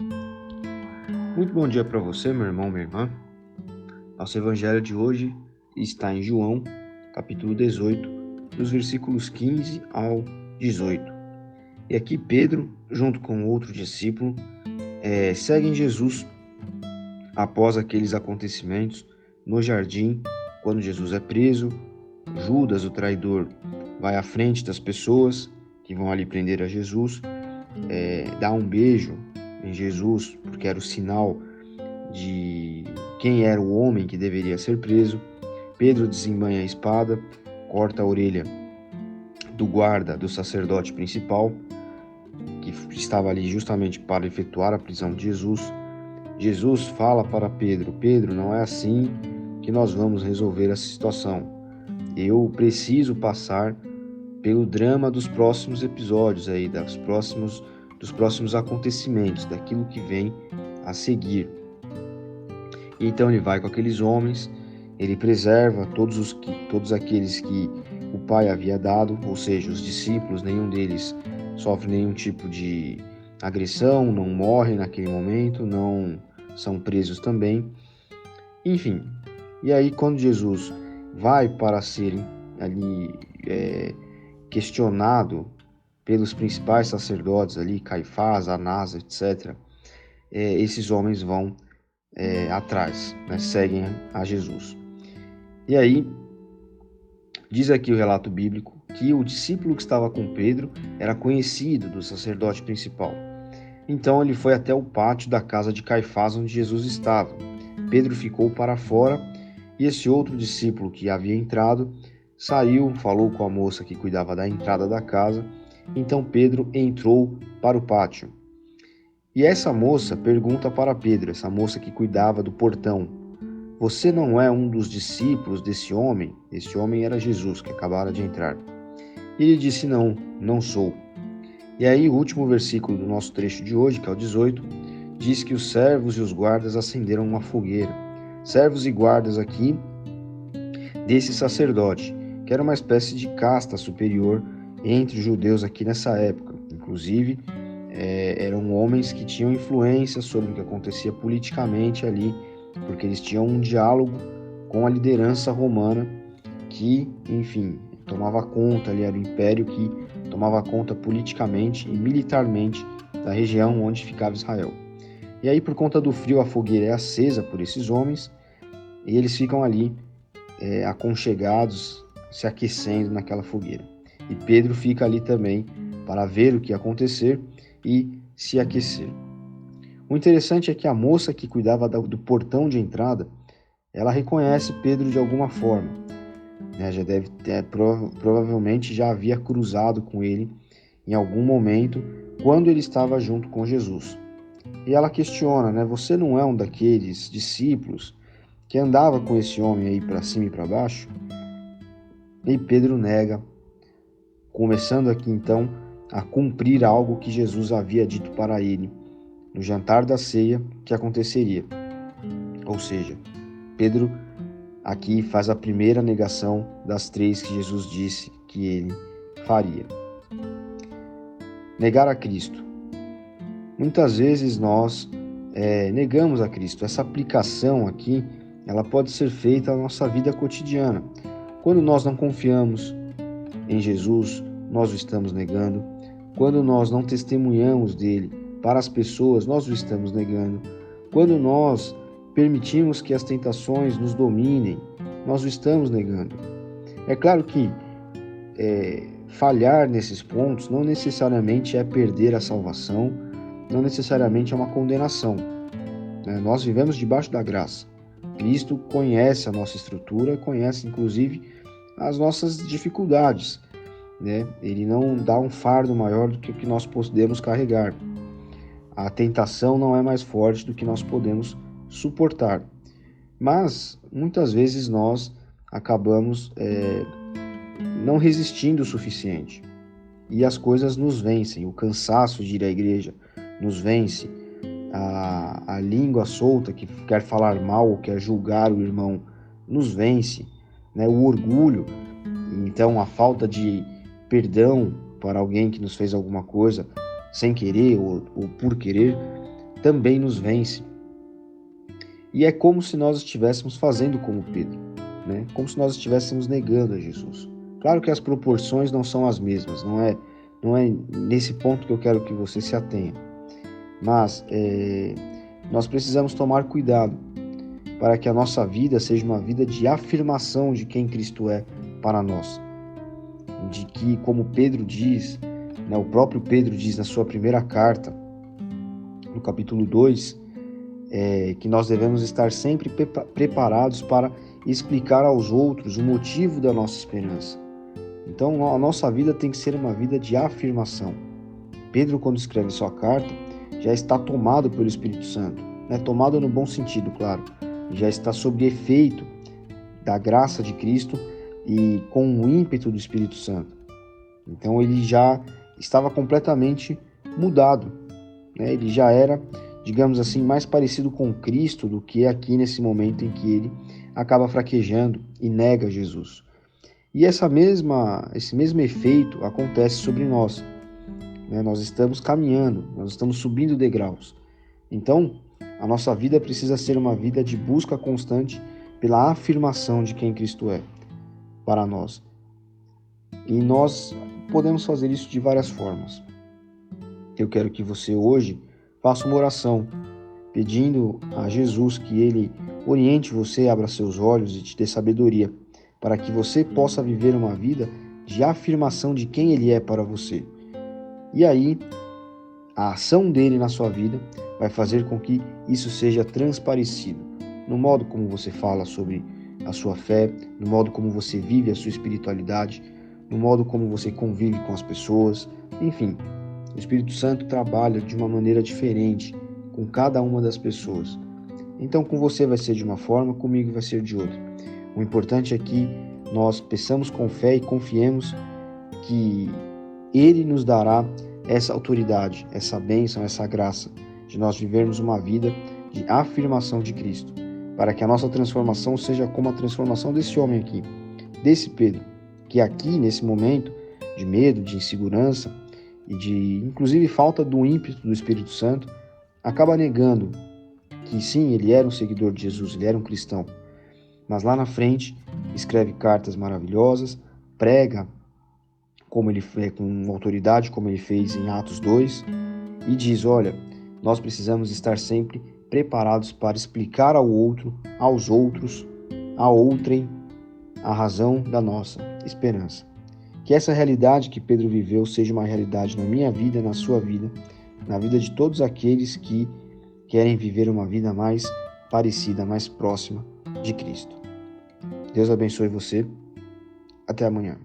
Muito bom dia para você, meu irmão, minha irmã. Nosso evangelho de hoje está em João, capítulo 18, dos versículos 15 ao 18. E aqui Pedro, junto com outro discípulo, seguem Jesus após aqueles acontecimentos no jardim, quando Jesus é preso. Judas, o traidor, vai à frente das pessoas que vão ali prender a Jesus, dá um beijo em Jesus, porque era o sinal de quem era o homem que deveria ser preso. Pedro desembanha a espada, corta a orelha do guarda do sacerdote principal, que estava ali justamente para efetuar a prisão de Jesus. Jesus fala para Pedro: Pedro, não é assim que nós vamos resolver essa situação. Eu preciso passar pelo drama dos próximos episódios aí, dos próximos acontecimentos, daquilo que vem a seguir. Então ele vai com aqueles homens, ele preserva todos aqueles que o Pai havia dado, ou seja, os discípulos, nenhum deles sofre nenhum tipo de agressão, não morrem naquele momento, não são presos também. Enfim, e aí quando Jesus vai para ser ali questionado pelos principais sacerdotes ali, Caifás, Anás, etc., esses homens vão atrás, né? Seguem a Jesus. E aí, diz aqui o relato bíblico que o discípulo que estava com Pedro era conhecido do sacerdote principal. Então ele foi até o pátio da casa de Caifás, onde Jesus estava. Pedro ficou para fora e esse outro discípulo que havia entrado saiu, falou com a moça que cuidava da entrada da casa. Então Pedro entrou para o pátio. E essa moça pergunta para Pedro, essa moça que cuidava do portão: você não é um dos discípulos desse homem? Esse homem era Jesus, que acabara de entrar. E ele disse: não, não sou. E aí o último versículo do nosso trecho de hoje, que é o 18, diz que os servos e os guardas acenderam uma fogueira. Servos e guardas aqui desse sacerdote, que era uma espécie de casta superior entre os judeus aqui nessa época. Inclusive, eram homens que tinham influência sobre o que acontecia politicamente ali, porque eles tinham um diálogo com a liderança romana que, enfim, tomava conta ali, era o império que tomava conta politicamente e militarmente da região onde ficava Israel. E aí, por conta do frio, a fogueira é acesa por esses homens e eles ficam ali aconchegados, se aquecendo naquela fogueira. E Pedro fica ali também para ver o que ia acontecer e se aquecer. O interessante é que a moça que cuidava do portão de entrada, ela reconhece Pedro de alguma forma, né? Já deve ter, provavelmente já havia cruzado com ele em algum momento quando ele estava junto com Jesus. E ela questiona, né? Você não é um daqueles discípulos que andava com esse homem aí para cima e para baixo? E Pedro nega, começando aqui então a cumprir algo que Jesus havia dito para ele no jantar da ceia que aconteceria. Ou seja, Pedro aqui faz a primeira negação das 3 que Jesus disse que ele faria. Negar a Cristo. Muitas vezes nós negamos a Cristo. Essa aplicação aqui, ela pode ser feita na nossa vida cotidiana. Quando nós não confiamos em Jesus, nós o estamos negando. Quando nós não testemunhamos dele para as pessoas, nós o estamos negando. Quando nós permitimos que as tentações nos dominem, nós o estamos negando. É claro que falhar nesses pontos não necessariamente é perder a salvação, não necessariamente é uma condenação, né? Nós vivemos debaixo da graça. Cristo conhece a nossa estrutura, conhece inclusive as nossas dificuldades, né? Ele não dá um fardo maior do que o que nós podemos carregar. A tentação não é mais forte do que nós podemos suportar. Mas, muitas vezes, nós acabamos não resistindo o suficiente. E as coisas nos vencem. O cansaço de ir à igreja nos vence. A língua solta que quer falar mal ou quer julgar o irmão nos vence, né? O orgulho, então a falta de perdão para alguém que nos fez alguma coisa sem querer ou por querer, também nos vence. E é como se nós estivéssemos fazendo como Pedro, né? Como se nós estivéssemos negando a Jesus. Claro que as proporções não são as mesmas, não é nesse ponto que eu quero que você se atenha. Mas nós precisamos tomar cuidado para que a nossa vida seja uma vida de afirmação de quem Cristo é para nós. De que, como Pedro diz, né, o próprio Pedro diz na sua primeira carta, no capítulo 2, que nós devemos estar sempre preparados para explicar aos outros o motivo da nossa esperança. Então, a nossa vida tem que ser uma vida de afirmação. Pedro, quando escreve sua carta, já está tomado pelo Espírito Santo, né? Tomado no bom sentido, claro. Já está sob efeito da graça de Cristo e com o ímpeto do Espírito Santo. Então, ele já estava completamente mudado, né? Ele já era, digamos assim, mais parecido com Cristo do que aqui nesse momento em que ele acaba fraquejando e nega Jesus. E esse mesmo efeito acontece sobre nós, né? Nós estamos caminhando, nós estamos subindo degraus. Então, a nossa vida precisa ser uma vida de busca constante pela afirmação de quem Cristo é para nós. E nós podemos fazer isso de várias formas. Eu quero que você hoje faça uma oração, pedindo a Jesus que Ele oriente você, abra seus olhos e te dê sabedoria, para que você possa viver uma vida de afirmação de quem Ele é para você. E aí, a ação dele na sua vida vai fazer com que isso seja transparecido, no modo como você fala sobre a sua fé, no modo como você vive a sua espiritualidade, no modo como você convive com as pessoas, enfim. O Espírito Santo trabalha de uma maneira diferente com cada uma das pessoas. Então, com você vai ser de uma forma, comigo vai ser de outra. O importante é que nós peçamos com fé e confiemos que Ele nos dará essa autoridade, essa bênção, essa graça de nós vivermos uma vida de afirmação de Cristo, para que a nossa transformação seja como a transformação desse homem aqui, desse Pedro, que aqui, nesse momento de medo, de insegurança e de, inclusive, falta do ímpeto do Espírito Santo, acaba negando que sim, ele era um seguidor de Jesus, ele era um cristão, mas lá na frente escreve cartas maravilhosas, prega como ele fez, com autoridade, como ele fez em Atos 2, e diz, olha, nós precisamos estar sempre preparados para explicar ao outro, aos outros, a outrem, a razão da nossa esperança. Que essa realidade que Pedro viveu seja uma realidade na minha vida, na sua vida, na vida de todos aqueles que querem viver uma vida mais parecida, mais próxima de Cristo. Deus abençoe você. Até amanhã.